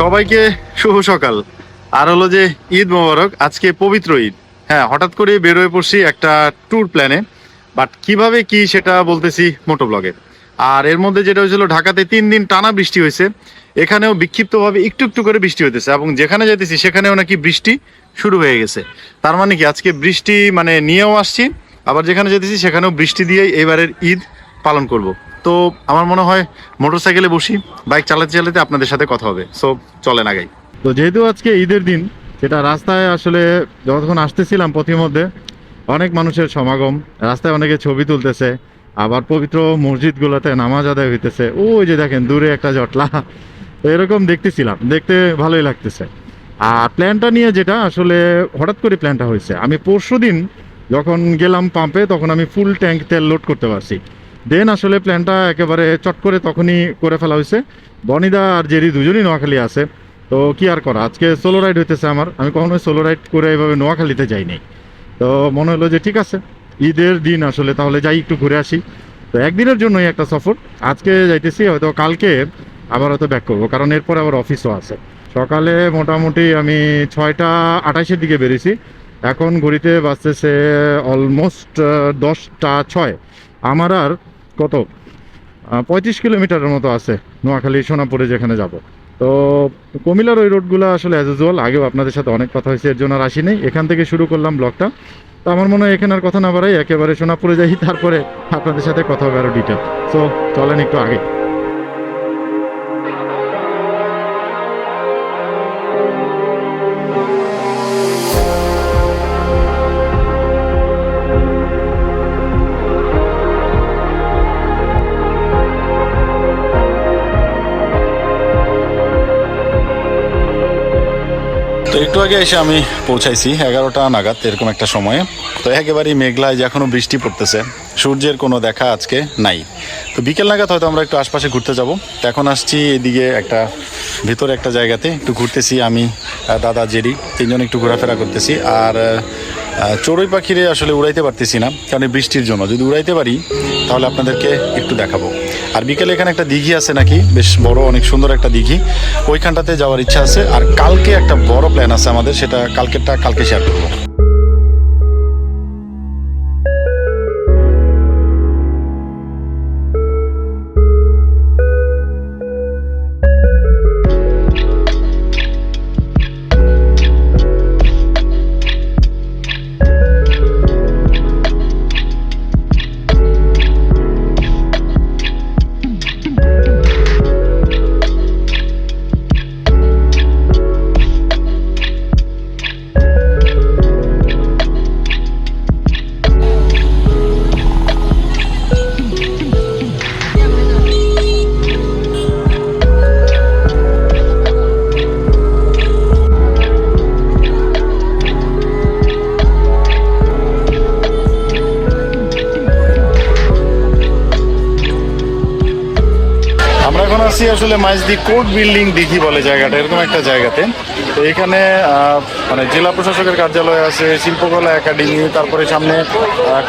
সবাইকে শুভ সকাল। আর হলো যে ঈদ মোবারক, আজকে পবিত্র ঈদ। হ্যাঁ, হঠাৎ করে বের হয়ে পড়ছি একটা ট্যুর প্ল্যানে, বাট কিভাবে কি সেটা বলতেছি মোটো ব্লগে। আর এর মধ্যে যেটা হয়েছিল, ঢাকাতে 3 দিন টানা বৃষ্টি হয়েছে, এখানেও বিক্ষিপ্তভাবে একটু একটু করে বৃষ্টি হইতেছে, এবং যেখানে যাইতেছি সেখানেও নাকি বৃষ্টি শুরু হয়ে গেছে। তার মানে কি আজকে বৃষ্টি মানে নিয়েও আসছি, আবার যেখানে যেতেছি সেখানেও বৃষ্টি দিয়েই এবারের ঈদ পালন করব। তো আমার মনে হয় মোটর সাইকেলে বসি, বাইক চালাতে চালাতে আপনাদের সাথে কথা হবে। সো চলেন আগাই। তো যেহেতু আজকে ঈদের দিন, সেটা রাস্তায় আসলে যতক্ষণ আসতেছিলাম পথিমধ্যে অনেক মানুষের সমাগম, রাস্তায় অনেকে ছবি তুলতেছে, আবার পবিত্র মসজিদগুলোতে নামাজ আদায় হইতেছে। ওই যে দেখেন দূরে একটা জটলা, তো এরকম দেখতেছিলাম, দেখতে ভালোই লাগতেছে। আর প্ল্যানটা নিয়ে যেটা আসলে হঠাৎ করে প্ল্যানটা হয়েছে, আমি পরশুদিন যখন গেলাম পাম্পে তখন আমি ফুল ট্যাঙ্ক তেল লোড করতে পারছি। দেন আসলে প্ল্যানটা একেবারে চট করে তখনই করে ফেলা হয়েছে। বনিদা আর জেরি দুজনই নোয়াখালী আছে, তো কি আর করা, আজকে সোলো রাইড হইতেছে আমার। আমি কখনোই সোলো রাইড করে এভাবে নোয়াখালীতে যাইনি, তো মনে হলো যে ঠিক আছে ঈদের দিন আসলে তাহলে যাই একটু ঘুরে আসি। তো একদিনের জন্যই একটা সফর, আজকে যাইতেছি, হয়তো কালকে আবার হয়তো ব্যাক করবো, কারণ এরপরে আবার অফিসও আছে। সকালে মোটামুটি আমি 6:28-এর দিকে বেরিয়েছি, এখন ঘড়িতে বাজতেছে অলমোস্ট 10:06। আমার আর কত 35 কিলোমিটারের মতো আছে নোয়াখালী সোনাপুরে যেখানে যাব। তো কুমিল্লার ওই রোডগুলো আসলে অ্যাজ ইউজুয়াল আগেও আপনাদের সাথে অনেক কথা হয়েছে, এর জন্য আর আসি নেই, এখান থেকে শুরু করলাম ব্লগটা। তো আমার মনে হয় এখানে আর কথা না বাড়াই, একেবারে সোনাপুরে যাই, তারপরে আপনাদের সাথে কথা হবে আরও ডিটেল। সো চলেন একটু আগে। তো একটু আগে এসে আমি পৌঁছাইছি 11টা নাগাদ এরকম একটা সময়ে। তো একেবারেই মেঘলায়, যে এখনো বৃষ্টি পড়তেছে, সূর্যের কোনো দেখা আজকে নাই। তো বিকেল নাগাদ হয়তো আমরা একটু আশপাশে ঘুরতে যাব। তো এখন আসছি এদিকে একটা ভেতরে একটা জায়গাতে একটু ঘুরতেছি, আমি দাদা জেরি তিনজন একটু ঘোরাফেরা করতেছি। আর চড়ুই পাখিরে আসলে উড়াইতে পারতেছি না, কারণ বৃষ্টির জন্য। যদি উড়াইতে পারি তাহলে আপনাদেরকে একটু দেখাবো। আর বিকেলে এখানে একটা দিঘি আছে নাকি, বেশ বড়, অনেক সুন্দর একটা দিঘি, ওইখানটাতে যাওয়ার ইচ্ছা আছে। আর কালকে একটা বড় প্ল্যান আছে আমাদের, সেটা কালকে শেয়ার করবো। আসলে মাইজদি কোর্ট বিল্ডিং দিঘি বলে জায়গাটা, এরকম একটা জায়গাতে। তো এখানে মানে জেলা প্রশাসকের কার্যালয় আছে, শিল্পকলা একাডেমি, তারপরে সামনে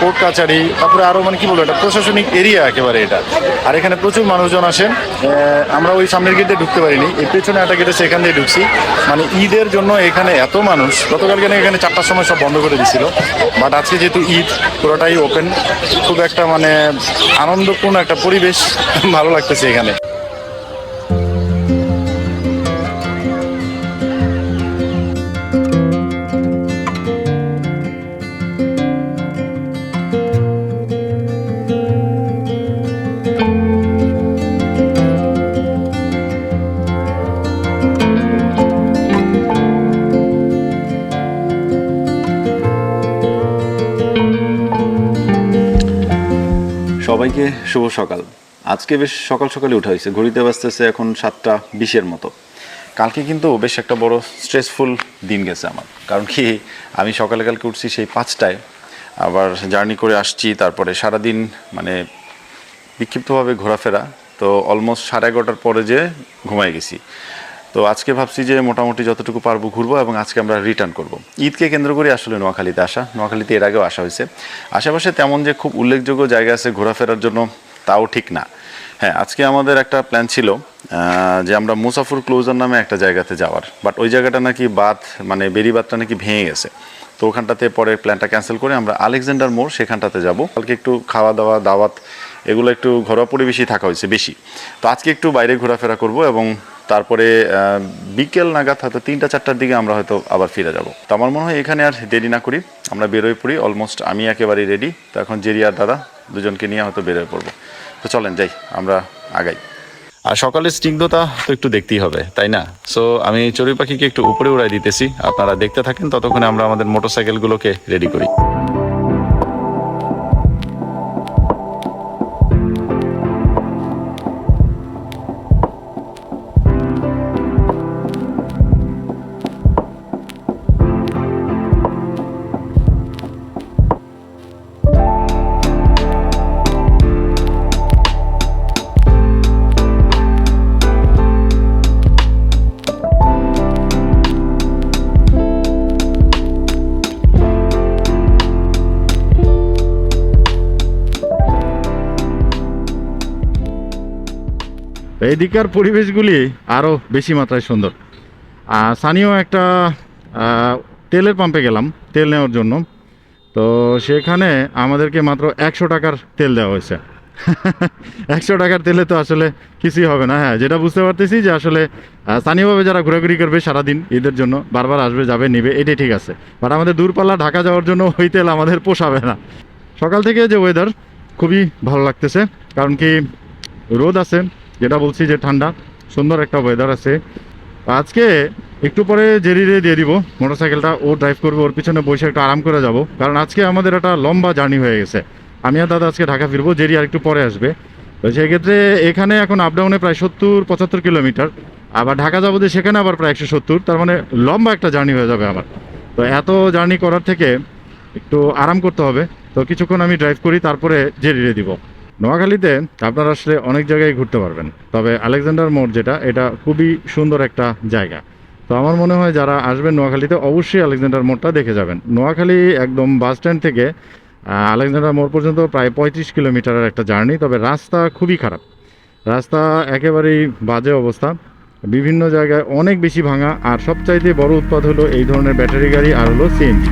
কোর্ট কাছারি, তারপরে আরো মানে কি বলবো, এটা প্রশাসনিক এরিয়া একেবারে এটা। আর এখানে প্রচুর মানুষজন আসেন। আমরা ওই সামনের গেটে ঢুকতে পারিনি, এই পেছনে একটা গেটে সেখান দিয়ে ঢুকছি। মানে ঈদের জন্য এখানে এত মানুষ, গতকালকে এখানে 4টার সময় সব বন্ধ করে দিছিল, বাট আজকে যেহেতু ঈদ পুরোটাই ওপেন, খুব একটা মানে আনন্দপূর্ণ একটা পরিবেশ, ভালো লাগতেছে এখানে। সবাইকে শুভ সকাল। আজকে বেশ সকাল সকালে উঠা হয়েছে, ঘড়িতে বাজতেছে এখন 7:20-এর মতো। কালকে কিন্তু বেশ একটা বড় স্ট্রেসফুল দিন গেছে আমার, কারণ কি আমি সকালে কালকে উঠছি সেই 5টায়, আবার জার্নি করে আসছি, তারপরে সারাদিন মানে বিক্ষিপ্তভাবে ঘোরাফেরা, তো অলমোস্ট 11:30টার পরে যে ঘুমাই গেছি। তো আজকে ভাবছি যে মোটামুটি যতটুকু পারবো ঘুরবো, এবং আজকে আমরা রিটার্ন করব। ঈদকে কেন্দ্র করে আসলে নোয়াখালীতে আসা, নোয়াখালীতে এর আগেও আসা হয়েছে। আশেপাশে তেমন যে খুব উল্লেখযোগ্য জায়গা আছে ঘোরাফেরার জন্য তাও ঠিক না। হ্যাঁ, আজকে আমাদের একটা প্ল্যান ছিল যে আমরা মুসাফর ক্লোজার নামে একটা জায়গাতে যাওয়ার, বাট ওই জায়গাটা নাকি বাঁধ, মানে বেড়িবাঁধটা নাকি ভেঙে গেছে। তো ওখানটাতে পরে প্ল্যানটা ক্যান্সেল করে আমরা আলেকজান্ডার মোড় সেখানটাতে যাব। কালকে একটু খাওয়া দাওয়া দাওয়াত এগুলো একটু ঘরোয়া পরিবেশই থাকা হয়েছে বেশি। তো আজকে একটু বাইরে ঘোরাফেরা করব, এবং তারপরে বিকেল নাগাদ হয়তো 3টা-4টার দিকে আমরা হয়তো আবার ফিরে যাব। তো আমার মনে হয় এখানে আর দেরি না করি, আমরা বেরোয় পড়ি। অলমোস্ট আমি একেবারেই রেডি। তো এখন জেরি আর দাদা দুজনকে নিয়ে হয়তো বেরোয় পড়বো। তো চলেন যাই, আমরা আগাই। আর সকালের স্নিগ্ধতা তো একটু দেখতেই হবে, তাই না? সো আমি চড়ুই পাখিকে একটু উপরে উড়াই দিতেছি, আপনারা দেখতে থাকেন, ততক্ষণে আমরা আমাদের মোটরসাইকেলগুলোকে রেডি করি। এইদিকার পরিবেশগুলি আরও বেশি মাত্রায় সুন্দর। স্থানীয় একটা তেলের পাম্পে গেলাম তেল নেওয়ার জন্য, তো সেখানে আমাদেরকে মাত্র 100 টাকার তেল দেওয়া হয়েছে। 100 টাকার তেলে তো আসলে কিছুই হবে না। হ্যাঁ, যেটা বুঝতে পারতেছি যে আসলে স্থানীয়ভাবে যারা ঘোরাঘুরি করবে সারাদিন ঈদের জন্য, বারবার আসবে যাবে নিবে, এটাই ঠিক আছে। বাট আমাদের দূরপাল্লা ঢাকা যাওয়ার জন্য ওই তেল আমাদের পোষাবে না। সকাল থেকে যে ওয়েদার খুবই ভালো লাগতেছে, কারণ কি রোদ আছে, যেটা বলছি যে ঠান্ডা সুন্দর একটা ওয়েদার আছে। আজকে একটু পরে জেরিরে দিয়ে দিব মোটরসাইকেলটা, ও ড্রাইভ করবে, ওর পিছনে বসে একটু আরাম করে যাব, কারণ আজকে আমাদের একটা লম্বা জার্নি হয়ে গেছে। আমি আর দাদা আজকে ঢাকা ফিরবো, জেরি আর একটু পরে আসবে। তো সেক্ষেত্রে এখানে এখন আপ ডাউনে প্রায় 70-75 কিলোমিটার, আবার ঢাকা যাবো যে সেখানে আবার প্রায় 170, তার মানে লম্বা একটা জার্নি হয়ে যাবে আমার। তো এত জার্নি করার থেকে একটু আরাম করতে হবে। তো কিছুক্ষণ আমি ড্রাইভ করি, তারপরে জেরিরে দিব। নোয়াখালীতে আপনারা আসলে অনেক জায়গায় ঘুরতে পারবেন, তবে আলেকজান্ডার মোড় যেটা, এটা খুবই সুন্দর একটা জায়গা। তো আমার মনে হয় যারা আসবেন নোয়াখালীতে অবশ্যই আলেকজান্ডার মোড়টা দেখে যাবেন। নোয়াখালী একদম বাস স্ট্যান্ড থেকে আলেকজান্ডার মোড় পর্যন্ত প্রায় 35 কিলোমিটারের একটা জার্নি, তবে রাস্তা খুবই খারাপ, রাস্তা একেবারেই বাজে অবস্থা, বিভিন্ন জায়গায় অনেক বেশি ভাঙা। আর সবচাইতে বড় উৎপাদ হলো এই ধরনের ব্যাটারি গাড়ি আর হলো সিএনজি।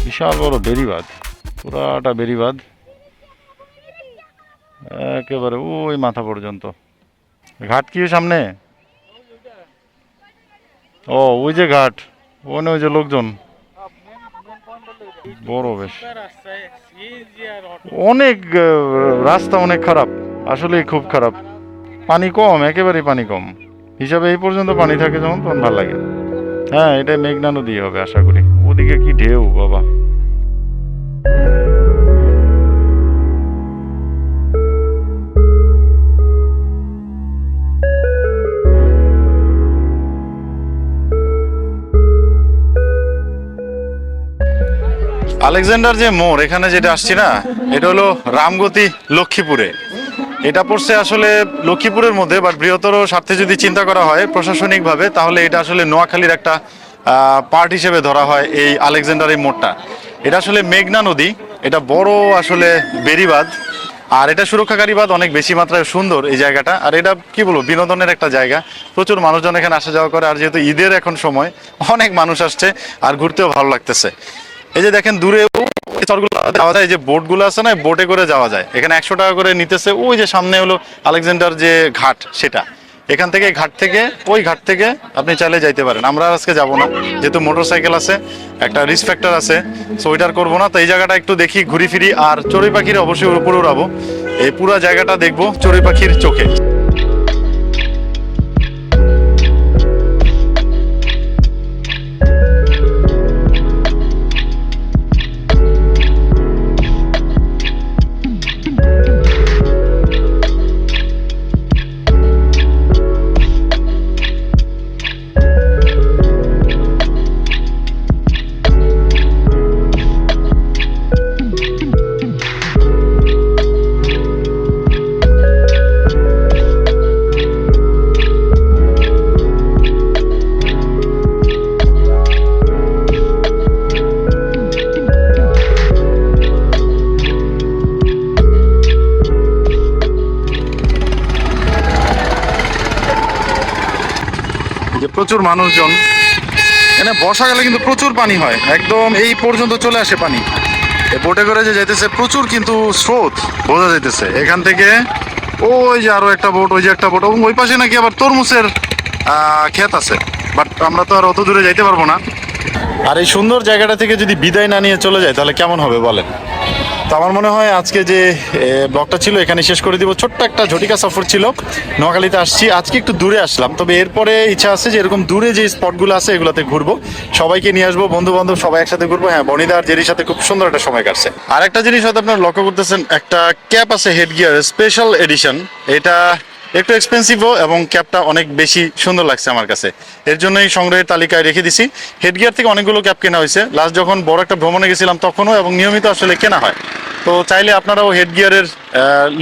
বিশাল বড় বেড়িবাঁধ, পুরাটা বেড়িবাঁধ একেবারে ওই মাথা পর্যন্ত। ঘাট কি সামনে? ও ওই যে ঘাট, ওই যে লোকজন বড় বেশ অনেক, রাস্তা অনেক খারাপ, আসলে খুব খারাপ। পানি কম, একেবারেই পানি কম হিসাবে এই পর্যন্ত পানি থাকে যেমন, তখন ভালো লাগে। হ্যাঁ, এটা মেঘনা নদী হবে আশা করি। ওদিকে কি ঢেউ বাবা! আলেকজান্ডার যে মোড়, এখানে যেটা আসছি না, এটা হলো রামগতি লক্ষ্মীপুরে। এটা পড়ছে আসলে লক্ষ্মীপুরের মধ্যে, বাট বৃহত্তর স্বার্থে যদি চিন্তা করা হয় প্রশাসনিকভাবে, তাহলে এটা আসলে নোয়াখালীর একটা পার্ট হিসেবে ধরা হয় এই আলেকজান্ডার এই মোড়টা। এটা আসলে মেঘনা নদী, এটা বড় আসলে বেড়িবাঁধ, আর এটা সুরক্ষাকারী বাঁধ, অনেক বেশি মাত্রায় সুন্দর এই জায়গাটা। আর এটা কি বলবো, বিনোদনের একটা জায়গা, প্রচুর মানুষজন এখানে আসা যাওয়া করে। আর যেহেতু ঈদের এখন সময়, অনেক মানুষ আসছে আর ঘুরতেও ভালো লাগতেছে। এই যে দেখেন দূরে যাওয়া যায়, যে বোটগুলো আছে না, বোটে করে যাওয়া যায়। এখানে 100 টাকা করে নিতেছে। ওই যে সামনে হলো আলেকজান্ডার যে ঘাট, সেটা এখান থেকে ওই ঘাট থেকে আপনি চাইলে যাইতে পারেন। আমরা আজকে যাব না, যেহেতু মোটরসাইকেল আছে, একটা রিস্ক ফ্যাক্টর আছে, সো ওইটার করবো না। তো এই জায়গাটা একটু দেখি, ঘুরি ফিরি, আর চড়ুই পাখির অবশ্যই উপরে উড়াবো। এই পুরো জায়গাটা দেখবো চড়ুই পাখির চোখে। যে প্রচুর মানুষজন, এখানে বর্ষাকালে কিন্তু প্রচুর পানি হয়, একদম এই পর্যন্ত চলে আসে পানি। এই বোটে করে যে যাইতেছে প্রচুর কিন্তু স্রোত বোঝা যাইতেছে এখান থেকে। ওই যে আরো একটা বোট, ওই যে একটা বোট, এবং ওই পাশে নাকি আবার তরমুজের ক্ষেত আছে, বাট আমরা তো আর অত দূরে যাইতে পারবো না। আর এই সুন্দর জায়গাটা থেকে যদি বিদায় না নিয়ে চলে যায় তাহলে কেমন হবে বলেন? তো আমার মনে হয় আজকে যে ব্লগটা ছিল এখানে শেষ করে দিব। ছোট্ট একটা ঝটিকা সফর ছিল, নোয়াখালীতে আসছি, আজকে একটু দূরে আসলাম, তবে এরপরে ইচ্ছা আছে যে এরকম দূরে যে স্পটগুলো আছে এগুলোতে ঘুরবো, সবাইকে নিয়ে আসবো, বন্ধু বান্ধব সবাই একসাথে ঘুরবো। হ্যাঁ, বনিদার জেরির সাথে খুব সুন্দর একটা সময় কাটছে। আর একটা জিনিস হয়তো আপনারা লক্ষ্য করতেছেন, একটা ক্যাপ আছে হেড গিয়ার স্পেশাল এডিশন, এটা একটু এক্সপেন্সিভও এবং ক্যাপটা অনেক বেশি সুন্দর লাগছে আমার কাছে, এর জন্যই সংগ্রহের তালিকায় রেখে দিছি। হেড গিয়ার থেকে অনেকগুলো ক্যাপ কেনা হয়েছে, লাস্ট যখন বড় একটা ভ্রমণে গেছিলাম তখনও, এবং নিয়মিত আসলে কেনা হয়। তো চাইলে আপনারাও হেড গিয়ারের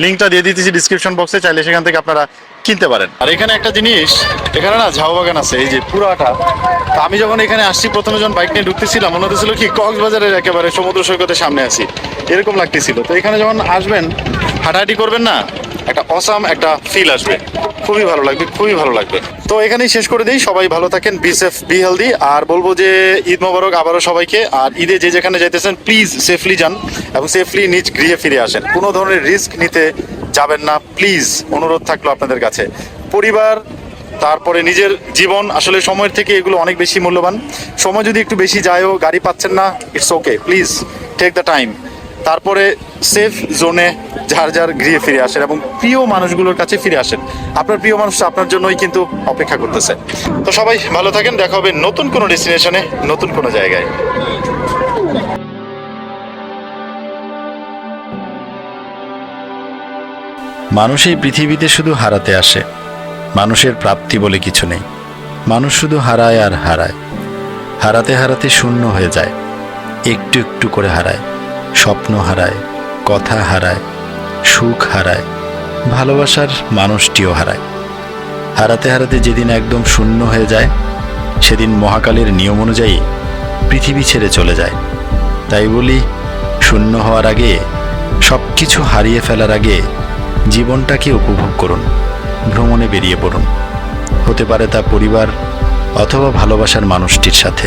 লিঙ্কটা দিয়ে দিতেছি ডিসক্রিপশন বক্সে, চাইলে সেখান থেকে আপনারা কিনতে পারেন। আর এখানে একটা জিনিস, এখানে না ঝাউ বাগান আছে এই যে পুরাটা। তো আমি যখন এখানে আসছি প্রথমে যখন বাইক নিয়ে ঢুকতেছিলাম মনে হচ্ছিল কি কক্সবাজারের একেবারে সমুদ্র সৈকতের সামনে আছি, এরকম লাগতেছিল। তো এখানে যখন আসবেন, হাঁটাহাঁটি করবেন না, একটা অসাম একটা ফিল আসবে, খুবই ভালো লাগবে, খুবই ভালো লাগবে। তো এখানেই শেষ করে দিই, সবাই ভালো থাকেন, বি সেফ, বি হেলদি। আর বলবো যে ঈদ মোবারক আবারও সবাইকে। আর ঈদে যে যেখানে যাইতেছেন প্লিজ সেফলি যান এবং সেফলি নিজ গৃহে ফিরে আসেন, কোনো ধরনের রিস্ক নিতে যাবেন না প্লিজ, অনুরোধ থাকলো আপনাদের কাছে। পরিবার, তারপরে নিজের জীবন, আসলে সময়ের থেকে এগুলো অনেক বেশি মূল্যবান। সময় যদি একটু বেশি যায়ও, গাড়ি পাচ্ছেন না, it's okay, please take the time. তারপরে সেফ জোনে যার যার গৃহে ফিরে আসেন এবং প্রিয় মানুষগুলোর কাছে ফিরে আসেন। আপনার প্রিয় মানুষ আপনার জন্যই কিন্তু অপেক্ষা করতেছে। তো সবাই ভালো থাকেন, দেখা হবে নতুন কোনো ডেস্টিনেশনে, নতুন কোনো জায়গায়। মানুষ এই পৃথিবীতে শুধু হারাতে আসে, মানুষের প্রাপ্তি বলে কিছু নেই। মানুষ শুধু হারায় আর হারায়, হারাতে হারাতে শূন্য হয়ে যায়, একটু একটু করে হারায়, স্বপ্ন হারায়, কথা হারায়, সুখ হারায়, ভালোবাসার মানুষটিও হারায়। হারাতে হারাতে যেদিন একদম শূন্য হয়ে যায় সেদিন মহাকালের নিয়ম অনুযায়ী পৃথিবী ছেড়ে চলে যায়। তাই বলি, শূন্য হওয়ার আগে, সব কিছু হারিয়ে ফেলার আগে জীবনটাকে উপভোগ করুন, ভ্রমণে বেরিয়ে পড়ুন। হতে পারে তা পরিবার অথবা ভালোবাসার মানুষটির সাথে।